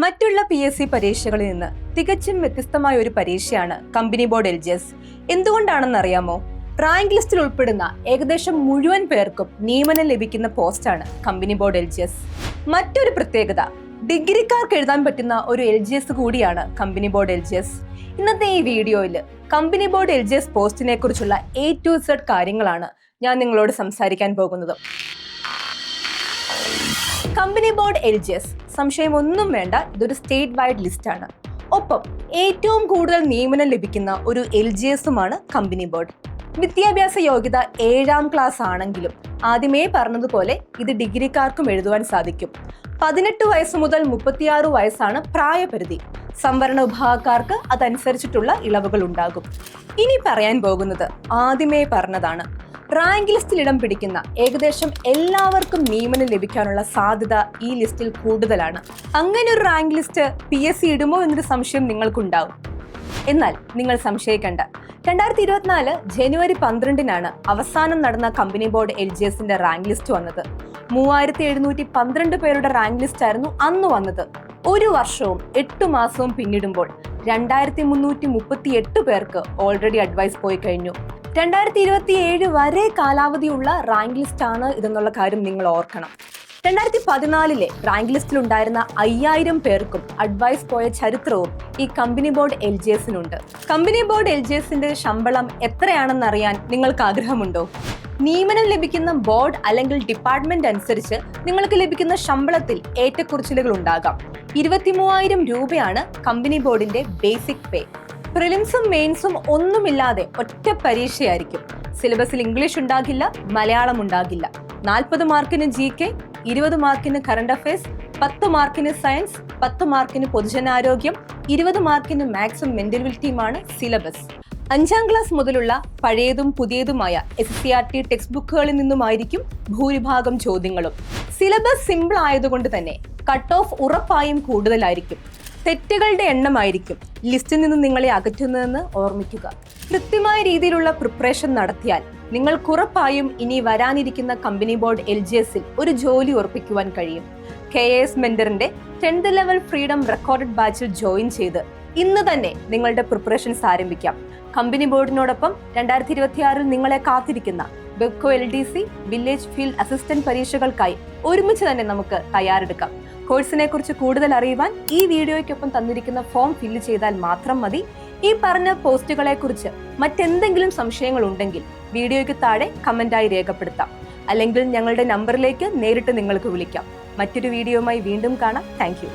മറ്റുള്ള PSC പരീക്ഷകളിൽ നിന്ന് തികച്ചും വ്യത്യസ്തമായ ഒരു പരീക്ഷയാണ് കമ്പനി ബോർഡ് LGS. എന്തുകൊണ്ടാണെന്ന് അറിയാമോ? റാങ്ക് ലിസ്റ്റിൽ ഉൾപ്പെടുന്ന ഏകദേശം മുഴുവൻ പേർക്കും നിയമനം ലഭിക്കുന്ന പോസ്റ്റാണ് കമ്പനി ബോർഡ് LGS. മറ്റൊരു പ്രത്യേകത, ഡിഗ്രിക്കാർക്ക് എഴുതാൻ പറ്റുന്ന ഒരു LGS കൂടിയാണ് കമ്പനി ബോർഡ് LGS. ഇന്നത്തെ ഈ വീഡിയോയിൽ കമ്പനി ബോർഡ് LGS പോസ്റ്റിനെ കുറിച്ചുള്ള A to Z കാര്യങ്ങളാണ് ഞാൻ നിങ്ങളോട് സംസാരിക്കാൻ പോകുന്നത്. കമ്പനി ബോർഡ് LGS സംശയമൊന്നും വേണ്ട, ഇതൊരു സ്റ്റേറ്റ് വൈഡ് ലിസ്റ്റാണ്. ഒപ്പം ഏറ്റവും കൂടുതൽ നിയമനം ലഭിക്കുന്ന ഒരു LGSുമാണ് കമ്പനി ബോർഡ്. വിദ്യാഭ്യാസ യോഗ്യത 7ാം ക്ലാസ് ആണെങ്കിലും ആദ്യമേ പറഞ്ഞതുപോലെ ഇത് ഡിഗ്രിക്കാർക്കും എഴുതുവാൻ സാധിക്കും. 18 വയസ്സ് മുതൽ 36 വയസ്സാണ് പ്രായപരിധി. സംവരണ വിഭാഗക്കാർക്ക് അതനുസരിച്ചിട്ടുള്ള ഇളവുകൾ ഉണ്ടാകും. ഇനി പറയാൻ പോകുന്നത് ആദ്യമേ പറഞ്ഞതാണ്. റാങ്ക് ലിസ്റ്റിൽ ഇടം പിടിക്കുന്ന ഏകദേശം എല്ലാവർക്കും നിയമനം ലഭിക്കാനുള്ള സാധ്യത ഈ ലിസ്റ്റിൽ കൂടുതലാണ്. അങ്ങനെ ഒരു റാങ്ക് ലിസ്റ്റ് PSC ഇടുമോ എന്നൊരു സംശയം നിങ്ങൾക്കുണ്ടാവും. എന്നാൽ നിങ്ങൾ സംശയിക്കേണ്ട. 2024 ജനുവരി 12-നാണ് അവസാനം നടന്ന കമ്പനി ബോർഡ് LGSന്റെ റാങ്ക് ലിസ്റ്റ് വന്നത്. 3712 പേരുടെ റാങ്ക് ലിസ്റ്റ് ആയിരുന്നു അന്ന് വന്നത്. ഒരു വർഷവും 8 മാസവും പിന്നിടുമ്പോൾ 2338 പേർക്ക് ഓൾറെഡി അഡ്വൈസ് പോയി കഴിഞ്ഞു. 2027 വരെ കാലാവധിയുള്ള റാങ്ക് ലിസ്റ്റ് ആണ് ഇതെന്നുള്ള കാര്യം നിങ്ങൾ ഓർക്കണം. 2014 റാങ്ക് ലിസ്റ്റിൽ ഉണ്ടായിരുന്ന 5000 പേർക്കും അഡ്വൈസ് പോയ ചരിത്രവും ഈ കമ്പനി ബോർഡ് LGSനുണ്ട്. കമ്പനി ബോർഡ് LGSന്റെ ശമ്പളം എത്രയാണെന്ന് അറിയാൻ നിങ്ങൾക്ക് ആഗ്രഹമുണ്ടോ? നിയമനം ലഭിക്കുന്ന ബോർഡ് അല്ലെങ്കിൽ ഡിപ്പാർട്ട്മെന്റ് അനുസരിച്ച് നിങ്ങൾക്ക് ലഭിക്കുന്ന ശമ്പളത്തിൽ ഏറ്റക്കുറച്ചിലുകൾ ഉണ്ടാകാം. 23,000 രൂപയാണ് കമ്പനി ബോർഡിന്റെ ബേസിക് പേ. പ്രിലിംസും മെയിൻസും ഒന്നുമില്ലാതെ ഒറ്റ പരീക്ഷയായിരിക്കും. സിലബസിൽ ഇംഗ്ലീഷ് ഉണ്ടാകില്ല, മലയാളം ഉണ്ടാകില്ല. 40 മാർക്കിന് GK, 20 മാർക്കിന് കറണ്ട് അഫയേഴ്സ്, 10 മാർക്കിന് സയൻസ്, 10 മാർക്കിന് പൊതുജനാരോഗ്യം, 20 മാർക്കിന് മാത്സും മെന്റലിറ്റിയുമാണ് സിലബസ്. 5ാം ക്ലാസ് മുതലുള്ള പഴയതും പുതിയതുമായ SCRT ടെക്സ്റ്റ് ബുക്കുകളിൽ നിന്നുമായിരിക്കും ഭൂരിഭാഗം ചോദ്യങ്ങളും. സിലബസ് സിമ്പിൾ ആയതുകൊണ്ട് തന്നെ കട്ട് ഓഫ് ഉറപ്പായും കൂടുതലായിരിക്കും. തെറ്റുകളുടെ എണ്ണമായിരിക്കും ലിസ്റ്റിൽ നിന്ന് നിങ്ങളെ അകറ്റുന്നതെന്ന് ഓർമ്മിക്കുക. കൃത്യമായ രീതിയിലുള്ള പ്രിപ്പറേഷൻ നടത്തിയാൽ നിങ്ങൾക്ക് ഉറപ്പായും ഇനി വരാനിരിക്കുന്ന കമ്പനി ബോർഡ് LGSൽ ഒരു ജോലി ഉറപ്പിക്കുവാൻ കഴിയും. KS മെന്ററിന്റെ 10th level freedom recorded ബാച്ചിൽ ജോയിൻ ചെയ്ത് ഇന്ന് തന്നെ നിങ്ങളുടെ പ്രിപ്പറേഷൻസ് ആരംഭിക്കാം. കമ്പനി ബോർഡിനോടൊപ്പം 2026 നിങ്ങളെ കാത്തിരിക്കുന്ന Bevco LDC, village field assistant പരീക്ഷകൾക്കായി ഒരുമിച്ച് തന്നെ നമുക്ക് തയ്യാറെടുക്കാം. കോഴ്സിനെ കുറിച്ച് കൂടുതൽ അറിയുവാൻ ഈ വീഡിയോയ്ക്കൊപ്പം തന്നിരിക്കുന്ന ഫോം ഫില്ല് ചെയ്താൽ മാത്രം മതി. ഈ പറഞ്ഞ പോസ്റ്റുകളെ കുറിച്ച് മറ്റെന്തെങ്കിലും സംശയങ്ങൾ ഉണ്ടെങ്കിൽ വീഡിയോയ്ക്ക് താഴെ കമന്റായി രേഖപ്പെടുത്താം. അല്ലെങ്കിൽ ഞങ്ങളുടെ നമ്പറിലേക്ക് നേരിട്ട് നിങ്ങൾക്ക് വിളിക്കാം. മറ്റൊരു വീഡിയോയുമായി വീണ്ടും കാണാം. താങ്ക്